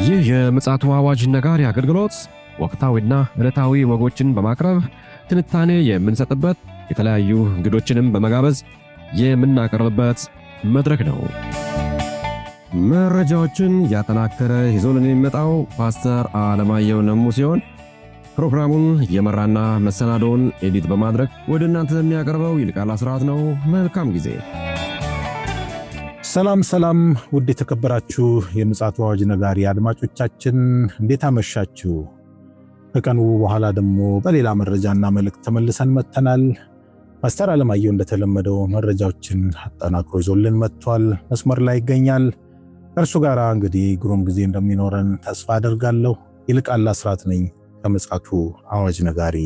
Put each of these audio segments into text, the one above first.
ይህ የምፅዓቱ አዋጅ ነጋሪ አገልግሎት ወቅታዊና ዕለታዊ ወጎችን በማቅረብ ትንታኔ የምንሰጥበት የተለያዩ እንግዶችንም በመጋበዝ የምናቀርብበት መድረክ ነው። መረጃዎችን ያጠናከረ ይዞልን የሚመጣው ፓስተር አለማየሁ ነሙ ሲሆን ፕሮግራሙን የመራና መሰናዶውን ኤዲት በማድረግ ወደ እናንተ የሚያቀርበው ይልቃል አስራት ነው። መልካም ጊዜ። ሰላም ውድ የተከበራችሁ የምፅዓቱ አዋጅ ነጋሪ አድማጮቻችን እንዴት አመሻችሁ? ከቀኑ በኋላ ደግሞ በሌላ መረጃና መልእክት ተመልሰን መጥተናል። ፓስተር አለማየሁ እንደተለመደው መረጃዎችን አጠናክሮ ይዞልን መጥቷል። መስመር ላይ ይገኛል። ከእርሱ ጋር እንግዲህ ግሩም ጊዜ እንደሚኖረን ተስፋ አደርጋለሁ። ይልቃል አስራት ነኝ ከምፅዓቱ አዋጅ ነጋሪ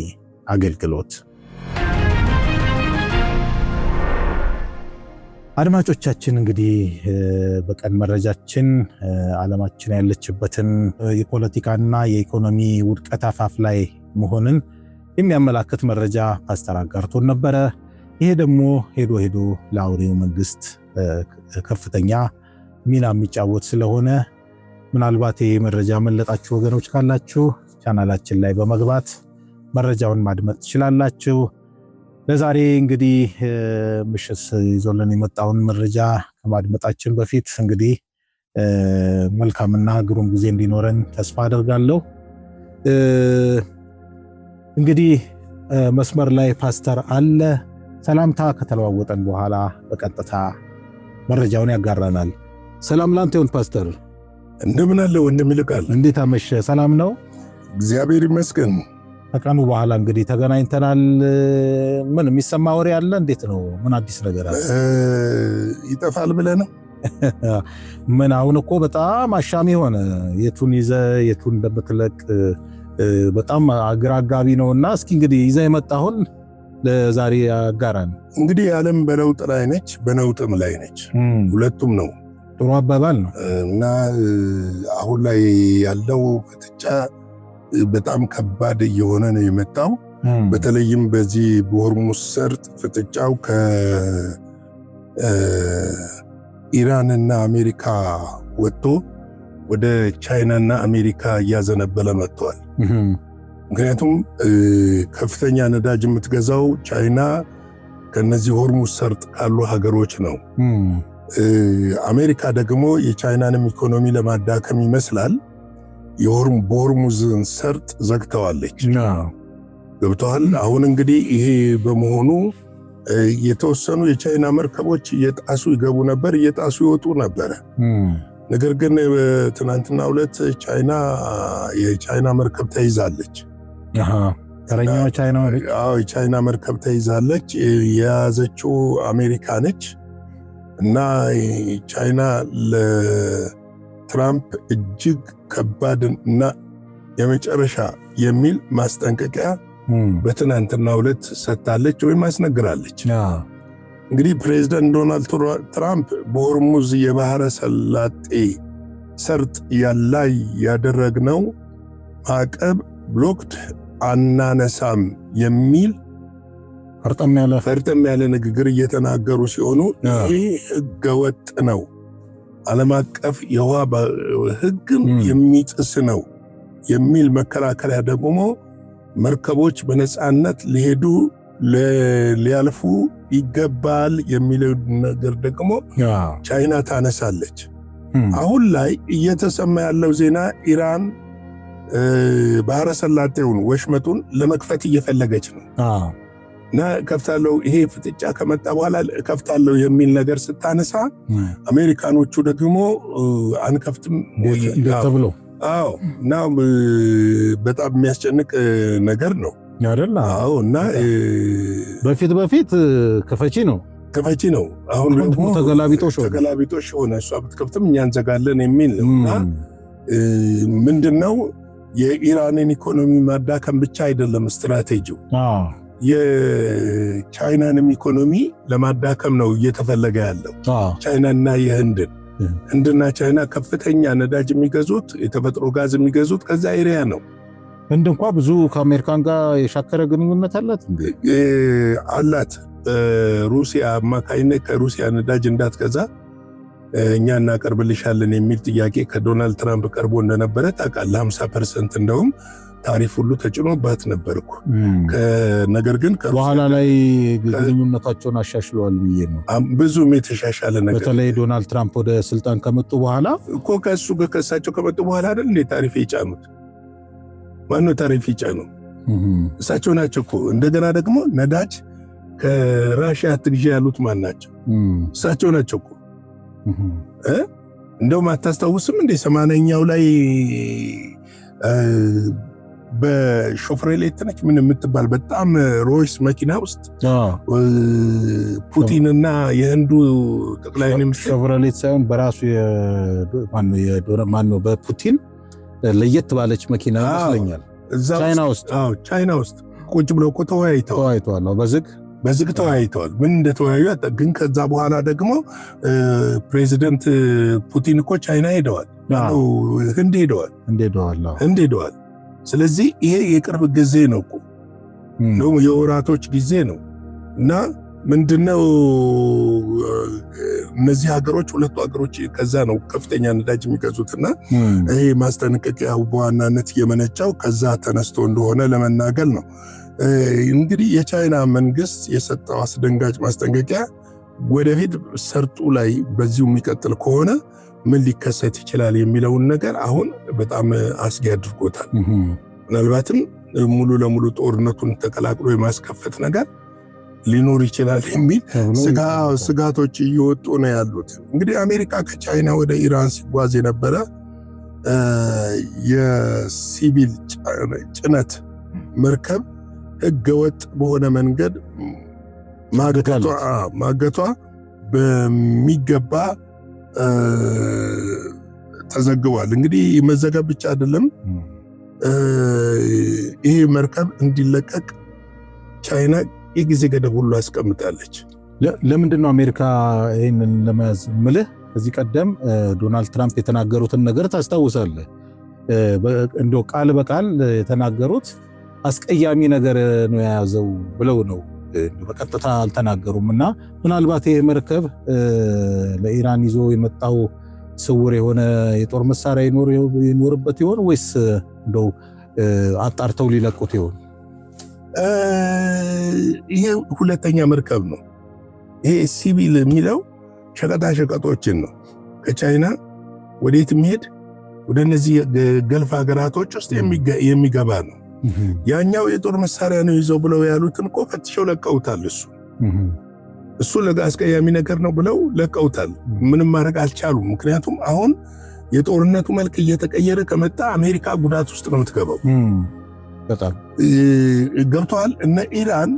አገልግሎት። አድማጮቻችን እንግዲህ በቀን መረጃችን ዓለማችን ያለችበትን የፖለቲካና የኢኮኖሚ ውድቀት አፋፍ ላይ መሆንን የሚያመላክት መረጃ ፓስተር አጋርቶን ነበረ። ይሄ ደግሞ ሄዶ ለአውሬው መንግስት ከፍተኛ ሚና የሚጫወት ስለሆነ ምናልባት ይሄ መረጃ መለጣችሁ ወገኖች ካላችሁ ቻናላችን ላይ በመግባት መረጃውን ማድመጥ ትችላላችሁ። ለዛሬ እንግዲህ ምሽት ይዞልን የመጣውን መረጃ ከማድመጣችን በፊት እንግዲህ መልካምና ግሩም ጊዜ እንዲኖረን ተስፋ አደርጋለሁ። እንግዲህ መስመር ላይ ፓስተር አለ። ሰላምታ ከተለዋወጠን በኋላ በቀጥታ መረጃውን ያጋራናል። ሰላም ላንተ ይሁን ፓስተር። እንደምን አለ ወንድም ይልቃል? እንዴት አመሸ? ሰላም ነው? እግዚአብሔር ይመስገን። ከቀኑ በኋላ እንግዲህ ተገናኝተናል። ምን የሚሰማ ወሬ አለ? እንዴት ነው? ምን አዲስ ነገር አለ? ይጠፋል ብለህ ነው? ምን አሁን እኮ በጣም አሻሚ ሆነ። የቱን ይዘ የቱን እንደምትለቅ በጣም አግራጋቢ ነውና እስኪ እንግዲህ ይዘ የመጣሁን ለዛሬ አጋራን። እንግዲህ ዓለም በለውጥ ላይ ነች፣ በነውጥም ላይ ነች። ሁለቱም ነው። ጥሩ አባባል ነው። እና አሁን ላይ ያለው ፍጥጫ በጣም ከባድ እየሆነ ነው የመጣው። በተለይም በዚህ በሆርሙዝ ሰርጥ ፍጥጫው ከኢራንና አሜሪካ ወጥቶ ወደ ቻይናና አሜሪካ እያዘነበለ መጥቷል። ምክንያቱም ከፍተኛ ነዳጅ የምትገዛው ቻይና ከነዚህ ሆርሙዝ ሰርጥ ካሉ ሀገሮች ነው። አሜሪካ ደግሞ የቻይናንም ኢኮኖሚ ለማዳከም ይመስላል በሆርሙዝን ሰርጥ ዘግተዋለች። ገብተዋል። አሁን እንግዲህ ይሄ በመሆኑ የተወሰኑ የቻይና መርከቦች እየጣሱ ይገቡ ነበር፣ እየጣሱ ይወጡ ነበረ። ነገር ግን ትናንትና ሁለት የቻይና መርከብ ተይዛለች። ተረኛዋ የቻይና መርከብ ተይዛለች። የያዘችው አሜሪካ ነች እና ቻይና ለትራምፕ እጅግ ከባድ እና የመጨረሻ የሚል ማስጠንቀቂያ በትናንትና ሁለት ሰጥታለች ወይም አስነግራለች። እንግዲህ ፕሬዝዳንት ዶናልድ ትራምፕ በሆርሙዝ የባህረ ሰላጤ ሰርጥ ላይ ያደረግነው ማዕቀብ ብሎክድ አናነሳም የሚል ፈርጠም ያለ ንግግር እየተናገሩ ሲሆኑ ይህ ህገወጥ ነው፣ ዓለም አቀፍ የውሃ ህግም የሚጥስ ነው የሚል መከራከሪያ ደግሞ መርከቦች በነፃነት ሊሄዱ ሊያልፉ ይገባል የሚለው ነገር ደግሞ ቻይና ታነሳለች። አሁን ላይ እየተሰማ ያለው ዜና ኢራን ባህረ ሰላጤውን ወሽመጡን ለመክፈት እየፈለገች ነው እና ከፍታለው፣ ይሄ ፍጥጫ ከመጣ በኋላ ከፍታለው የሚል ነገር ስታነሳ አሜሪካኖቹ ደግሞ አንከፍትም ተብሎ እና በጣም የሚያስጨንቅ ነገር ነው አይደል? እና በፊት ከፈቺ ነው። አሁን ደግሞ ተገላቢጦሽ ሆነ። እሷ ብትከፍትም እኛ እንዘጋለን የሚል ነውና ምንድነው የኢራንን ኢኮኖሚ ማዳከም ብቻ አይደለም ስትራቴጂው፣ የቻይናንም ኢኮኖሚ ለማዳከም ነው እየተፈለገ ያለው። ቻይናና ህንድና ቻይና ከፍተኛ ነዳጅ የሚገዙት የተፈጥሮ ጋዝ የሚገዙት ከዛ ኤሪያ ነው። ህንድ እንኳ ብዙ ከአሜሪካን ጋር የሻከረ ግንኙነት አላት። ሩሲያ አማካይነት ከሩሲያ ነዳጅ እንዳትገዛ እኛ እናቀርብልሻለን የሚል ጥያቄ ከዶናልድ ትራምፕ ቀርቦ እንደነበረ ታውቃለህ። 50% እንደውም ታሪፍ ሁሉ ተጭኖባት ነበርኩ። ነገር ግን በኋላ ላይ ግንኙነታቸውን አሻሽለዋል ብዬ ነው። ብዙም የተሻሻለ ነገር በተለይ ዶናልድ ትራምፕ ወደ ስልጣን ከመጡ በኋላ እኮ ከእሳቸው ከመጡ በኋላ አይደል እንዴ ታሪፍ የጫኑት? ማነው ታሪፍ የጫነው? እሳቸው ናቸው እኮ። እንደገና ደግሞ ነዳጅ ከራሽያ አትግዢ ያሉት ማን ናቸው? እሳቸው ናቸው እኮ። እንደውም አታስታውስም እንዴ 80ኛው ላይ በሾፍሬሌት ነች ምን የምትባል በጣም ሮይስ መኪና ውስጥ ፑቲንና የህንዱ ጠቅላይ ሚኒስትር ሾፍሬሌት ሳይሆን በራሱ ማነው በፑቲን ለየት ባለች መኪና ይመስለኛል ቻይና ውስጥ ቁጭ ብለው እኮ ተወያይተዋል። በዝግ ተወያይተዋል። ምን እንደተወያዩ ግን ከዛ በኋላ ደግሞ ፕሬዚደንት ፑቲን እኮ ቻይና ሄደዋል፣ ህንድ ሄደዋል። ስለዚህ ይሄ የቅርብ ጊዜ ነው እኮ ነው የወራቶች ጊዜ ነው። እና ምንድነው እነዚህ ሀገሮች ሁለቱ ሀገሮች ከዛ ነው ከፍተኛ ነዳጅ የሚገዙትና ይሄ ማስጠንቀቂያው በዋናነት የመነጫው ከዛ ተነስቶ እንደሆነ ለመናገር ነው። እንግዲህ የቻይና መንግስት የሰጠው አስደንጋጭ ማስጠንቀቂያ ወደፊት ሰርጡ ላይ በዚሁ የሚቀጥል ከሆነ ምን ሊከሰት ይችላል የሚለውን ነገር አሁን በጣም አስጊ አድርጎታል። ምናልባትም ሙሉ ለሙሉ ጦርነቱን ተቀላቅሎ የማስከፈት ነገር ሊኖር ይችላል የሚል ስጋቶች እየወጡ ነው ያሉት። እንግዲህ አሜሪካ ከቻይና ወደ ኢራን ሲጓዝ የነበረ የሲቪል ጭነት መርከብ ህገወጥ በሆነ መንገድ ማገቷ በሚገባ ተዘግቧል። እንግዲህ መዘገብ ብቻ አይደለም፣ ይሄ መርከብ እንዲለቀቅ ቻይና የጊዜ ገደብ ሁሉ አስቀምጣለች። ለምንድን ነው አሜሪካ ይህንን ለመያዝ ምልህ? ከዚህ ቀደም ዶናልድ ትራምፕ የተናገሩትን ነገር ታስታውሳለህ? እንደው ቃል በቃል የተናገሩት አስቀያሚ ነገር ነው የያዘው ብለው ነው፣ በቀጥታ አልተናገሩም። እና ምናልባት ይህ መርከብ ለኢራን ይዞ የመጣው ስውር የሆነ የጦር መሳሪያ ይኖርበት ይሆን ወይስ እንደው አጣርተው ሊለቁት ይሆን? ይሄ ሁለተኛ መርከብ ነው። ይሄ ሲቪል የሚለው ሸቀጣሸቀጦችን ነው ከቻይና ወዴት የሚሄድ ወደ እነዚህ ገልፍ ሀገራቶች ውስጥ የሚገባ ነው። ያኛው የጦር መሳሪያ ነው ይዘው ብለው ያሉትን እኮ ፈትሸው ለቀውታል። እሱ አስቀያሚ ነገር ነው ብለው ለቀውታል። ምንም ማድረግ አልቻሉም። ምክንያቱም አሁን የጦርነቱ መልክ እየተቀየረ ከመጣ አሜሪካ ጉዳት ውስጥ ነው የምትገባው። በጣም ገብተዋል። እነ ኢራን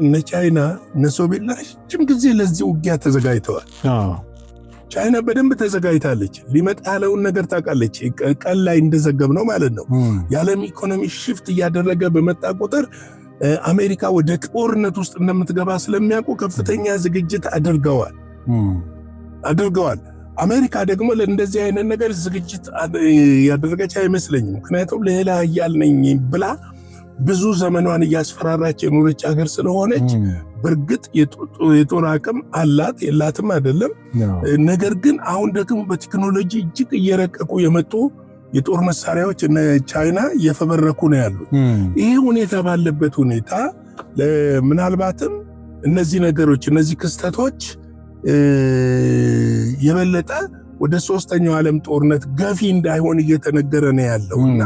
እነ ቻይና እነ ሶቪየት ለረጅም ጊዜ ለዚህ ውጊያ ተዘጋጅተዋል። ቻይና በደንብ ተዘጋጅታለች። ሊመጣ ያለውን ነገር ታውቃለች። ቀን ላይ እንደዘገብ ነው ማለት ነው። የዓለም ኢኮኖሚ ሽፍት እያደረገ በመጣ ቁጥር አሜሪካ ወደ ጦርነት ውስጥ እንደምትገባ ስለሚያውቁ ከፍተኛ ዝግጅት አድርገዋል። አሜሪካ ደግሞ ለእንደዚህ አይነት ነገር ዝግጅት ያደረገች አይመስለኝም። ምክንያቱም ሌላ ኃያል ነኝ ብላ ብዙ ዘመኗን እያስፈራራች የኖረች ሀገር ስለሆነች በእርግጥ የጦር አቅም አላት የላትም አይደለም። ነገር ግን አሁን ደግሞ በቴክኖሎጂ እጅግ እየረቀቁ የመጡ የጦር መሳሪያዎች እነ ቻይና እየፈበረኩ ነው ያሉት። ይህ ሁኔታ ባለበት ሁኔታ ምናልባትም እነዚህ ነገሮች እነዚህ ክስተቶች የበለጠ ወደ ሶስተኛው ዓለም ጦርነት ገፊ እንዳይሆን እየተነገረ ነው ያለው እና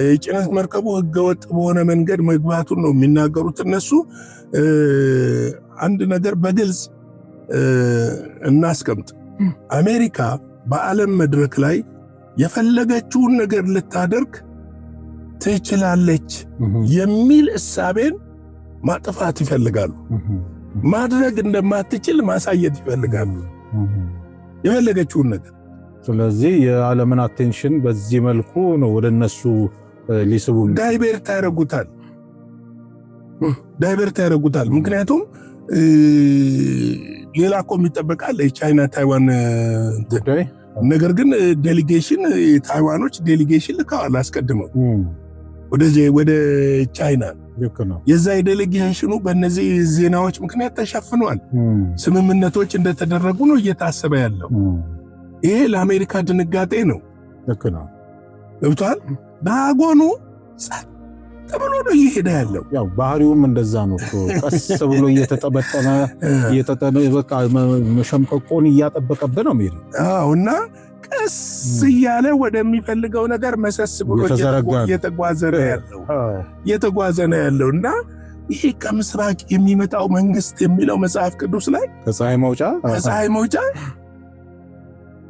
የጭነት መርከቡ ህገወጥ በሆነ መንገድ መግባቱን ነው የሚናገሩት እነሱ። አንድ ነገር በግልጽ እናስቀምጥ። አሜሪካ በዓለም መድረክ ላይ የፈለገችውን ነገር ልታደርግ ትችላለች የሚል እሳቤን ማጥፋት ይፈልጋሉ። ማድረግ እንደማትችል ማሳየት ይፈልጋሉ የፈለገችውን ነገር። ስለዚህ የዓለምን አቴንሽን በዚህ መልኩ ነው ወደ እነሱ ሊስቡ ዳይቨርት ያደርጉታል። ምክንያቱም ሌላ እኮ የሚጠበቃል የቻይና ታይዋን ጉዳይ። ነገር ግን ታይዋኖች ዴሊጌሽን ልከዋል አስቀድመው ወደ ቻይና የዛ ዴሌጌሽኑ በእነዚህ ዜናዎች ምክንያት ተሸፍኗል። ስምምነቶች እንደተደረጉ ነው እየታሰበ ያለው። ይሄ ለአሜሪካ ድንጋጤ ነው። ገብቷል። በአጎኑ ተብሎ ነው እየሄደ ያለው። ያው ባህሪውም እንደዛ ነው። ቀስ ብሎ እየተጠበጠመ በቃ መሸምቀቆን እያጠበቀብህ ነው የሚሄድ። እና ቀስ እያለ ወደሚፈልገው ነገር መሰስ ብሎ እየተጓዘ ነው ያለው እና ይሄ ከምስራቅ የሚመጣው መንግስት የሚለው መጽሐፍ ቅዱስ ላይ ከፀሐይ መውጫ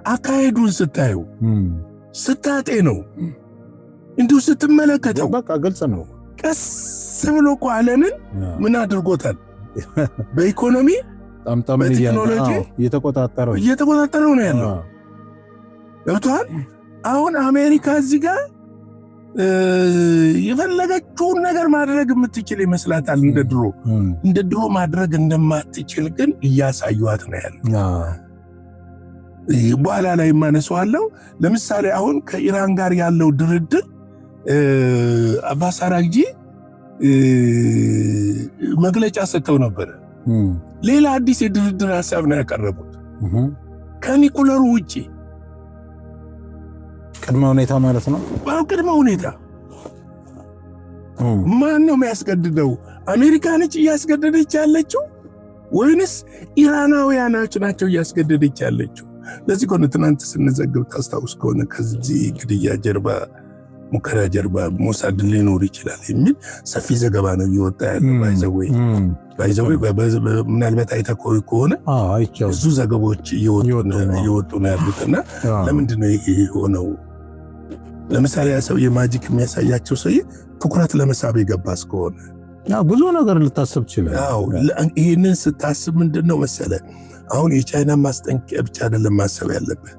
አካሄዱን ስታዩ ስታጤ ነው እንዲሁ ስትመለከተው በቃ ግልጽ ነው። ቀስ ብሎ እኮ ዓለምን ምን አድርጎታል? በኢኮኖሚ በቴክኖሎጂ እየተቆጣጠረው ነው ያለው። ገብቶሃል? አሁን አሜሪካ እዚህ ጋር የፈለገችውን ነገር ማድረግ የምትችል ይመስላታል። እንደ ድሮ ማድረግ እንደማትችል ግን እያሳዩት ነው ያለው። በኋላ ላይ ማነሳዋለሁ። ለምሳሌ አሁን ከኢራን ጋር ያለው ድርድር አባስ አራግጂ መግለጫ ሰጥተው ነበረ። ሌላ አዲስ የድርድር ሐሳብ ነው ያቀረቡት ከኒኩለሩ ውጪ። ቅድመ ሁኔታ ማለት ነው። ቅድመ ሁኔታ ማን ነው የሚያስገድደው? አሜሪካ ነች እያስገደደች ያለችው ወይንስ ኢራናውያኖች ናቸው እያስገደደች ያለችው? ለዚህ ከሆነ ትናንት ስንዘግብ ታስታውስ ከሆነ ከዚህ ግድያ ጀርባ ሙከራ ጀርባ ሞሳድ ሊኖር ይችላል የሚል ሰፊ ዘገባ ነው እየወጣ ያለው። ባይዘዌ ምናልባት አይተህ ከሆነ ብዙ ዘገቦች እየወጡ ነው ያሉትና ለምንድን ነው ይሄ የሆነው? ለምሳሌ ያ ሰው የማጂክ የሚያሳያቸው ሰው ትኩረት ለመሳብ የገባ እስከሆነ ብዙ ነገር ልታስብ ይችላል። ይህንን ስታስብ ምንድን ነው መሰለህ አሁን የቻይና ማስጠንቀቂያ ብቻ አይደለም ማሰብ ያለብህ።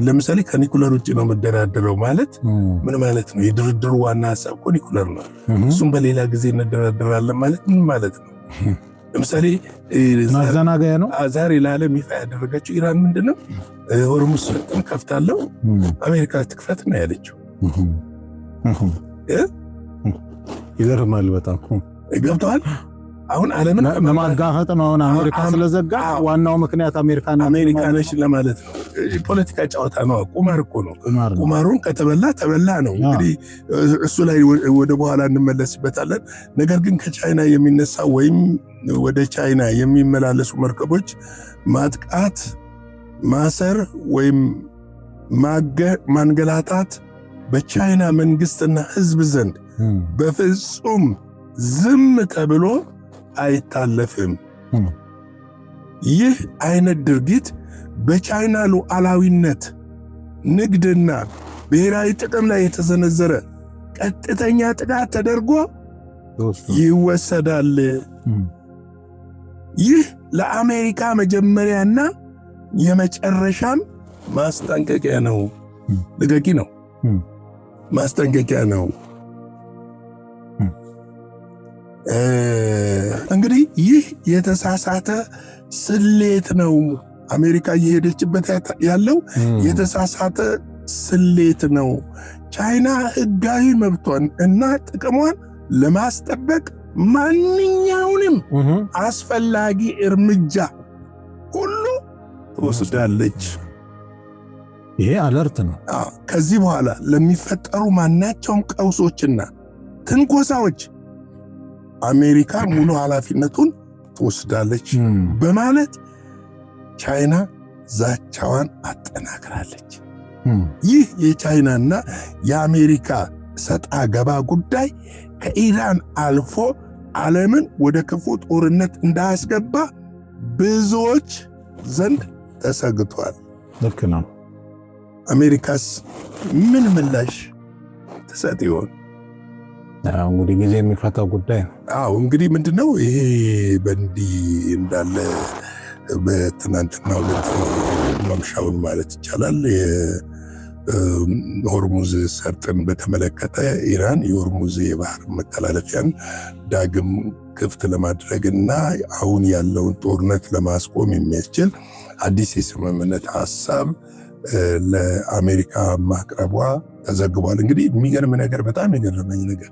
ለምሳሌ ከኒኩለር ውጭ ነው መደራደረው ማለት ምን ማለት ነው? የድርድሩ ዋና ሐሳብ እኮ ኒኩለር ነው። እሱም በሌላ ጊዜ እንደራደራለን ማለት ምን ማለት ነው? ለምሳሌ ማዘናጋያ ነው። ዛሬ ለዓለም ይፋ ያደረገችው ኢራን ምንድነው? ሆርሙዝ ሰርጥን ከፍታለሁ አሜሪካ ትክፈት ነው ያለችው። ይገርማል በጣም ገብተዋል። አሁን ዓለምን ለማጋፈጥ ነው አሜሪካ ስለዘጋ ዋናው ምክንያት አሜሪካ ነች ለማለት ነው። ፖለቲካ ጨዋታ ነው፣ ቁማር እኮ ነው። ቁማሩን ከተበላ ተበላ ነው። እንግዲህ እሱ ላይ ወደ በኋላ እንመለስበታለን። ነገር ግን ከቻይና የሚነሳ ወይም ወደ ቻይና የሚመላለሱ መርከቦች ማጥቃት፣ ማሰር ወይም ማንገላታት በቻይና መንግስትና ህዝብ ዘንድ በፍጹም ዝም ተብሎ አይታለፍም። ይህ አይነት ድርጊት በቻይና ሉዓላዊነት፣ ንግድና ብሔራዊ ጥቅም ላይ የተሰነዘረ ቀጥተኛ ጥቃት ተደርጎ ይወሰዳል። ይህ ለአሜሪካ መጀመሪያና የመጨረሻም ማስጠንቀቂያ ነው። ልቀቂ ነው፣ ማስጠንቀቂያ ነው። እንግዲህ ይህ የተሳሳተ ስሌት ነው። አሜሪካ እየሄደችበት ያለው የተሳሳተ ስሌት ነው። ቻይና ህጋዊ መብቷን እና ጥቅሟን ለማስጠበቅ ማንኛውንም አስፈላጊ እርምጃ ሁሉ ትወስዳለች። ይሄ አለርት ነው። ከዚህ በኋላ ለሚፈጠሩ ማናቸውም ቀውሶችና ትንኮሳዎች አሜሪካ ሙሉ ኃላፊነቱን ትወስዳለች በማለት ቻይና ዛቻዋን አጠናክራለች። ይህ የቻይናና የአሜሪካ ሰጣ ገባ ጉዳይ ከኢራን አልፎ ዓለምን ወደ ክፉ ጦርነት እንዳያስገባ ብዙዎች ዘንድ ተሰግቷል። ልክ ነው። አሜሪካስ ምን ምላሽ ትሰጥ ይሆን? እንግዲህ ጊዜ የሚፈታው ጉዳይ ነው። እንግዲህ ምንድነው ይሄ በእንዲህ እንዳለ በትናንትና ሁለት ማምሻውን ማለት ይቻላል የሆርሙዝ ሰርጥን በተመለከተ ኢራን የሆርሙዝ የባህር መተላለፊያን ዳግም ክፍት ለማድረግና አሁን ያለውን ጦርነት ለማስቆም የሚያስችል አዲስ የስምምነት ሐሳብ ለአሜሪካ ማቅረቧ ተዘግቧል። እንግዲህ የሚገርም ነገር በጣም የገረመኝ ነገር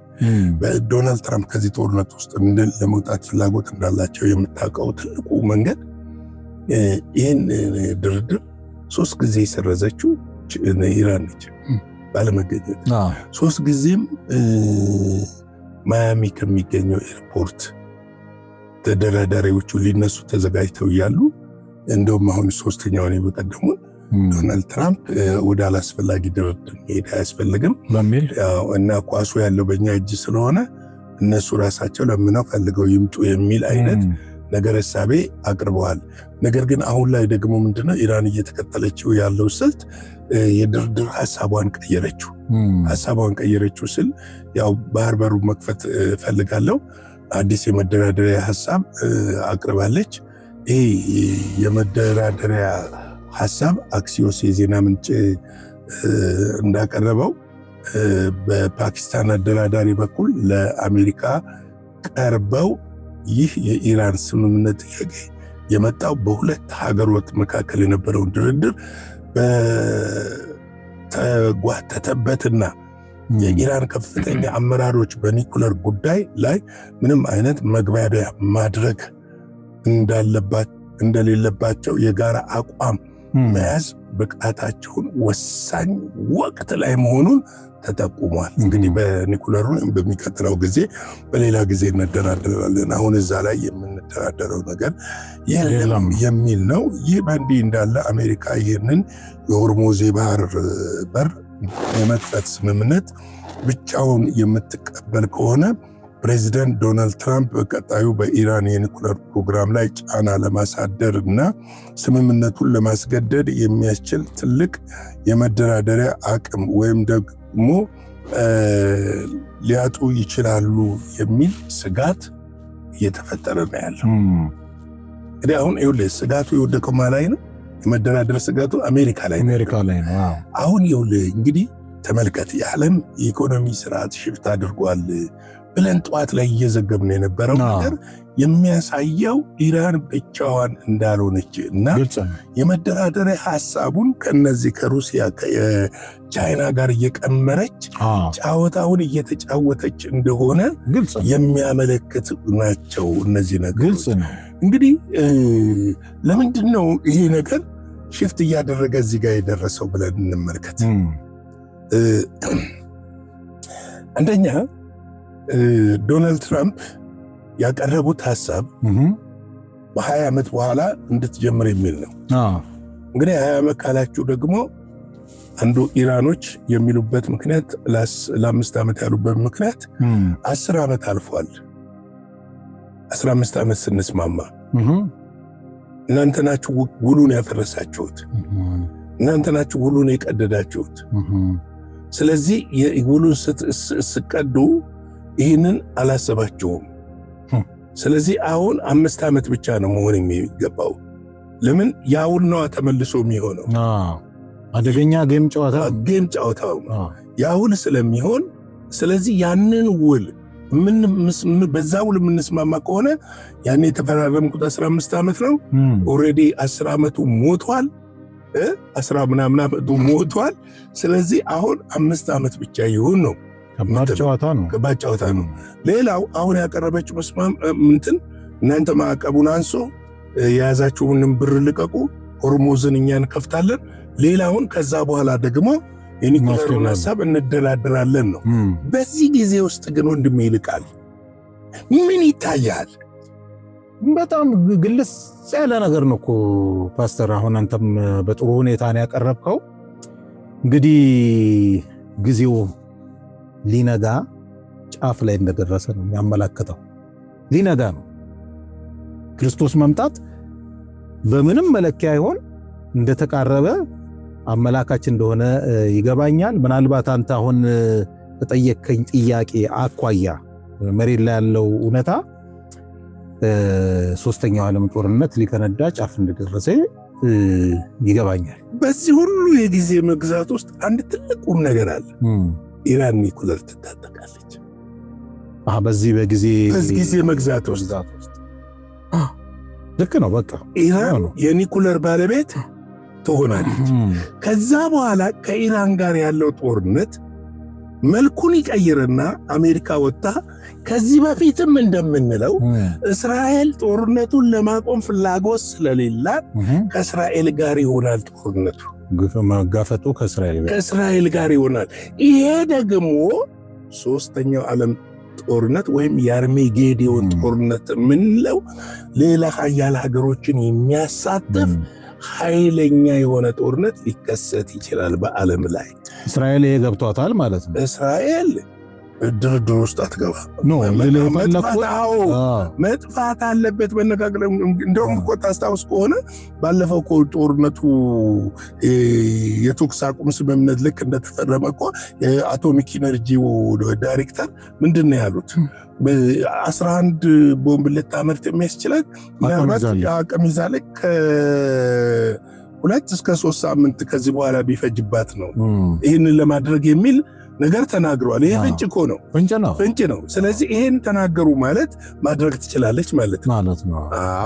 በዶናልድ ትራምፕ ከዚህ ጦርነት ውስጥ ለመውጣት ፍላጎት እንዳላቸው የምታውቀው ትልቁ መንገድ ይህን ድርድር 3 ጊዜ የሰረዘችው ኢራን ነች ባለመገኘት። 3 ጊዜም ማያሚ ከሚገኘው ኤርፖርት ተደራዳሪዎቹ ሊነሱ ተዘጋጅተው እያሉ እንደውም አሁን 3ኛውን የበቀደሙን ዶናልድ ትራምፕ ወደ አላስፈላጊ ድርድር መሄድ አያስፈልግም በሚል እና ኳሱ ያለው በእኛ እጅ ስለሆነ እነሱ ራሳቸው ለምነው ፈልገው ይምጡ የሚል አይነት ነገር እሳቤ አቅርበዋል። ነገር ግን አሁን ላይ ደግሞ ምንድነው ኢራን እየተከተለችው ያለው ስልት የድርድር ሐሳቧን ቀየረችው ስል ያው ባህር በሩ መክፈት ፈልጋለሁ አዲስ የመደራደሪያ ሐሳብ አቅርባለች። ይሄ የመደራደሪያ ሐሳብ አክሲዮስ የዜና ምንጭ እንዳቀረበው በፓኪስታን አደራዳሪ በኩል ለአሜሪካ ቀርበው ይህ የኢራን ስምምነት ጥያቄ የመጣው በሁለት ሀገሮች መካከል የነበረውን ድርድር በተጓተተበትና የኢራን ከፍተኛ አመራሮች በኒኩለር ጉዳይ ላይ ምንም አይነት መግባቢያ ማድረግ እንደሌለባቸው የጋራ አቋም መያዝ ብቃታቸውን ወሳኝ ወቅት ላይ መሆኑን ተጠቁሟል። እንግዲህ በኒኩለሩ በሚቀጥለው ጊዜ በሌላ ጊዜ እንደራደራለን፣ አሁን እዛ ላይ የምንደራደረው ነገር የለም የሚል ነው። ይህ በእንዲህ እንዳለ አሜሪካ ይህንን የሆርሙዝ የባህር በር የመክፈት ስምምነት ብቻውን የምትቀበል ከሆነ ፕሬዚደንት ዶናልድ ትራምፕ በቀጣዩ በኢራን የኒኩለር ፕሮግራም ላይ ጫና ለማሳደር እና ስምምነቱን ለማስገደድ የሚያስችል ትልቅ የመደራደሪያ አቅም ወይም ደግሞ ሊያጡ ይችላሉ የሚል ስጋት እየተፈጠረ ነው ያለው። እንግዲህ አሁን ይኸውልህ ስጋቱ የወደቀው ላይ ነው። የመደራደር ስጋቱ አሜሪካ ላይ ነው። አሁን ይኸውልህ እንግዲህ ተመልከት፣ የዓለም የኢኮኖሚ ስርዓት ሽፍት አድርጓል ብለን ጠዋት ላይ እየዘገብን የነበረው ነገር የሚያሳየው ኢራን ብቻዋን እንዳልሆነች እና የመደራደሪያ ሐሳቡን ከነዚህ ከሩሲያ ከቻይና ጋር እየቀመረች ጫወታውን እየተጫወተች እንደሆነ የሚያመለክት ናቸው እነዚህ ነገሮች። እንግዲህ ለምንድን ነው ይሄ ነገር ሽፍት እያደረገ እዚህ ጋር የደረሰው ብለን እንመልከት። አንደኛ ዶናልድ ትራምፕ ያቀረቡት ሐሳብ በ20 ዓመት በኋላ እንድትጀምር የሚል ነው። እንግዲህ 20 ዓመት ካላችሁ ደግሞ አንዱ ኢራኖች የሚሉበት ምክንያት ለ5 ዓመት ያሉበት ምክንያት 10 ዓመት አልፏል። 15 ዓመት ስንስማማ እናንተ ናችሁ ውሉን ያፈረሳችሁት፣ እናንተ ናችሁ ውሉን የቀደዳችሁት። ስለዚህ የውሉን ስትቀዱ ይህንን አላሰባችሁም። ስለዚህ አሁን 5 ዓመት ብቻ ነው መሆን የሚገባው። ለምን ያውል ነው ተመልሶ የሚሆነው አደገኛ ጌም ጨዋታው ያውል ስለሚሆን፣ ስለዚህ ያንን ውል በዛ ውል የምንስማማ ከሆነ ያኔ የተፈራረምኩት 15 ዓመት ነው። ኦልሬዲ 10 ዓመቱ ሞቷል፣ 10 ምናምን ዓመቱ ሞቷል። ስለዚህ አሁን 5 ዓመት ብቻ ይሁን ነው። ከባድ ጨዋታ ነው። ሌላው አሁን ያቀረበችው እናንተ ማዕቀቡን አንሶ የያዛችሁንም ብር ልቀቁ፣ ሆርሙዝን እኛ እንከፍታለን፣ ሌላውን ከዛ በኋላ ደግሞ የኒኩለሩን ሐሳብ እንደራደራለን ነው። በዚህ ጊዜ ውስጥ ግን ወንድሜ ይልቃል ምን ይታያል? በጣም ግልጽ ያለ ነገር ነው እኮ ፓስተር። አሁን አንተም በጥሩ ሁኔታ ነው ያቀረብከው። እንግዲህ ጊዜው ሊነጋ ጫፍ ላይ እንደደረሰ ነው የሚያመላክተው። ሊነጋ ነው። ክርስቶስ መምጣት በምንም መለኪያ ይሆን እንደተቃረበ አመላካች እንደሆነ ይገባኛል። ምናልባት አንተ አሁን ተጠየቀኝ ጥያቄ አኳያ መሬት ላይ ያለው እውነታ ሶስተኛው ዓለም ጦርነት ሊፈነዳ ጫፍ እንደደረሰ ይገባኛል። በዚህ ሁሉ የጊዜ መግዛት ውስጥ አንድ ትልቅ ቁም ነገር አለ። ኢራን ኒኩለር ትታጠቃለች። በዚህ ጊዜ መግዛት ውስጥ ልክ ነው። በቃ ኢራን የኒኩለር ባለቤት ትሆናለች። ከዛ በኋላ ከኢራን ጋር ያለው ጦርነት መልኩን ይቀይርና አሜሪካ ወጣ ከዚህ በፊትም እንደምንለው እስራኤል ጦርነቱን ለማቆም ፍላጎት ስለሌላት ከእስራኤል ጋር ይሆናል ጦርነቱ። መጋፈጡ ከእስራኤል ጋር ይሆናል። ይሄ ደግሞ ሶስተኛው ዓለም ጦርነት ወይም የአርሜጌዶን ጦርነት የምንለው ሌላ ሀያል ሀገሮችን የሚያሳትፍ ኃይለኛ የሆነ ጦርነት ሊከሰት ይችላል በዓለም ላይ። እስራኤል ገብቷታል ማለት ነው። እስራኤል ድርድር ውስጥ አትገባ መጥፋት አለበት መነጋገር። እንደውም እኮ ታስታውስ ከሆነ ባለፈው እኮ ጦርነቱ የተኩስ አቁም ስምምነት ልክ እንደተፈረመ እኮ የአቶሚክ ኢነርጂው ዳይሬክተር ምንድን ነው ያሉት? 11 ቦምብ ልታመርት የሚያስችላት አቅም ይዛለች ከ2 እስከ 3 ሳምንት ከዚህ በኋላ ቢፈጅባት ነው ይህንን ለማድረግ የሚል ነገር ተናግሯል። ይሄ ፍንጭ እኮ ነው፣ ፍንጭ ነው። ስለዚህ ይሄን ተናገሩ ማለት ማድረግ ትችላለች ማለት ነው።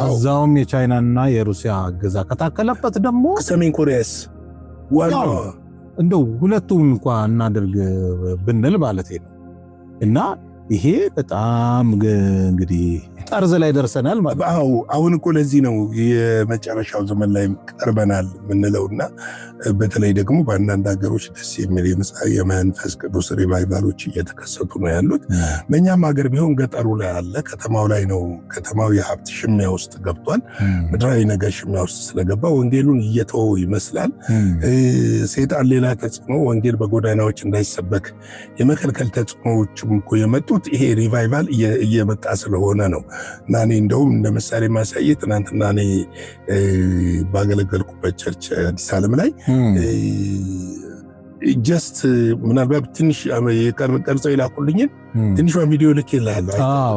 እዛውም የቻይናና የሩሲያ እገዛ ከታከለበት ደግሞ ሰሜን ኮሪያስ ዋናው እንደው ሁለቱም እንኳን እናድርግ ብንል ማለት ነው። እና ይሄ በጣም እንግዲህ ጠርዝ ላይ ደርሰናል ማለት ነው። አሁን እኮ ለዚህ ነው የመጨረሻው ዘመን ላይ ቀርበናል የምንለውና በተለይ ደግሞ በአንዳንድ ሀገሮች ደስ የሚል የመንፈስ ቅዱስ ሪቫይቫሎች እየተከሰቱ ነው ያሉት። በእኛም ሀገር ቢሆን ገጠሩ ላይ አለ፣ ከተማው ላይ ነው። ከተማው የሀብት ሽሚያ ውስጥ ገብቷል። ምድራዊ ነገር ሽሚያ ውስጥ ስለገባ ወንጌሉን እየተወው ይመስላል። ሴጣን ሌላ ተጽዕኖ ወንጌል በጎዳናዎች እንዳይሰበክ የመከልከል ተጽዕኖዎችም እኮ የመጡት ይሄ ሪቫይቫል እየመጣ ስለሆነ ነው። እና እኔ እንደውም እንደ ምሳሌ ማሳየት ትናንትና እኔ ባገለገልኩበት ቸርች አዲስ ዓለም ላይ ጀስት ምናልባት ትንሽ ቀርጸው ይላኩልኝን ትንሿ ቪዲዮ ልክ ይላል።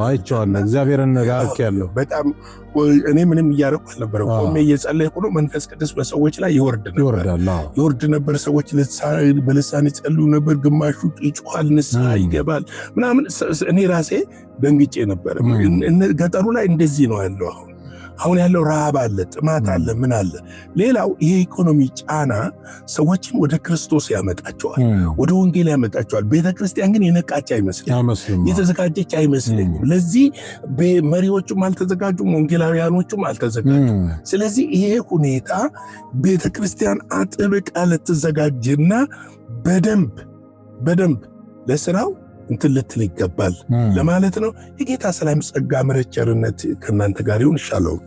አይቼዋለሁ። እግዚአብሔርን ጋርክ ያለው በጣም እኔ ምንም እያደረኩ አልነበረም። ቆሜ እየጸለይኩ ነው። መንፈስ ቅዱስ በሰዎች ላይ ይወርድ ነበር። ሰዎች በልሳን ይጸልዩ ነበር። ግማሹ ይጮሃል፣ ንስሐ ይገባል ምናምን። እኔ ራሴ ደንግጬ ነበር። ገጠሩ ላይ እንደዚህ ነው ያለው። አሁን ያለው ረሃብ አለ፣ ጥማት አለ፣ ምን አለ። ሌላው ይሄ ኢኮኖሚ ጫና ሰዎችን ወደ ክርስቶስ ያመጣቸዋል፣ ወደ ወንጌል ያመጣቸዋል። ቤተክርስቲያን ግን የነቃች አይመስልም፣ የተዘጋጀች አይመስለኝም። ለዚህ መሪዎቹም አልተዘጋጁም፣ ወንጌላውያኖቹም አልተዘጋጁም። ስለዚህ ይሄ ሁኔታ ቤተክርስቲያን አጥብቃ ልትዘጋጅና በደንብ ለስራው እንትን ልትል ይገባል ለማለት ነው። የጌታ ሰላም፣ ጸጋ፣ ምሕረት፣ ቸርነት ከእናንተ ጋር ይሁን። ሻሎም።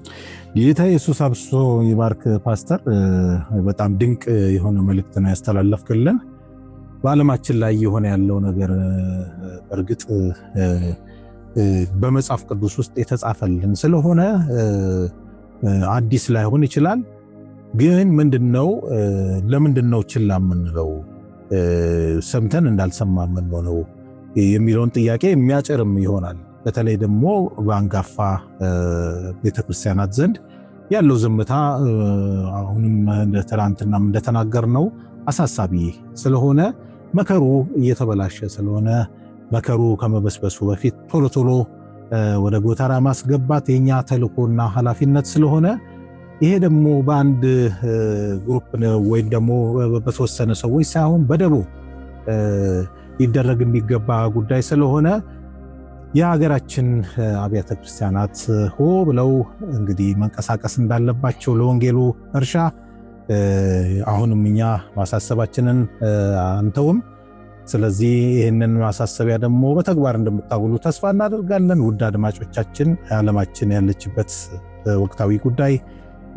ጌታ ኢየሱስ አብዝቶ ይባርክ። ፓስተር በጣም ድንቅ የሆነ መልእክት ነው ያስተላለፍክልን። በዓለማችን ላይ የሆነ ያለው ነገር በእርግጥ በመጽሐፍ ቅዱስ ውስጥ የተጻፈልን ስለሆነ አዲስ ላይሆን ይችላል። ግን ምንድነው ለምንድነው ችላ የምንለው? ሰምተን እንዳልሰማ የምንሆነው የሚለውን ጥያቄ የሚያጭርም ይሆናል። በተለይ ደግሞ በአንጋፋ ቤተክርስቲያናት ዘንድ ያለው ዝምታ አሁንም ትናንትናም እንደተናገርነው አሳሳቢ ስለሆነ መከሩ እየተበላሸ ስለሆነ መከሩ ከመበስበሱ በፊት ቶሎ ወደ ጎተራ ማስገባት የኛ ተልእኮና ኃላፊነት ስለሆነ ይሄ ደግሞ በአንድ ግሩፕ ወይም ደግሞ በተወሰነ ሰዎች ሳይሆን በደቡ ሊደረግ የሚገባ ጉዳይ ስለሆነ የሀገራችን አብያተ ክርስቲያናት ሆ ብለው እንግዲህ መንቀሳቀስ እንዳለባቸው ለወንጌሉ እርሻ አሁንም እኛ ማሳሰባችንን አንተውም። ስለዚህ ይህንን ማሳሰቢያ ደግሞ በተግባር እንደምታውሉ ተስፋ እናደርጋለን። ውድ አድማጮቻችን፣ ዓለማችን ያለችበት ወቅታዊ ጉዳይ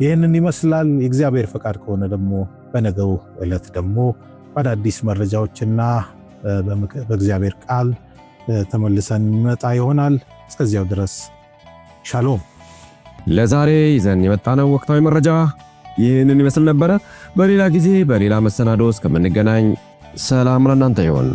ይህንን ይመስላል። የእግዚአብሔር ፈቃድ ከሆነ ደግሞ በነገው ዕለት ደግሞ በአዳዲስ መረጃዎችና በእግዚአብሔር ቃል ተመልሰን መጣ ይሆናል። እስከዚያው ድረስ ሻሎም። ለዛሬ ይዘን የመጣነው ወቅታዊ መረጃ ይህንን ይመስል ነበረ። በሌላ ጊዜ በሌላ መሰናዶ እስከምንገናኝ ሰላም ለእናንተ ይሁን።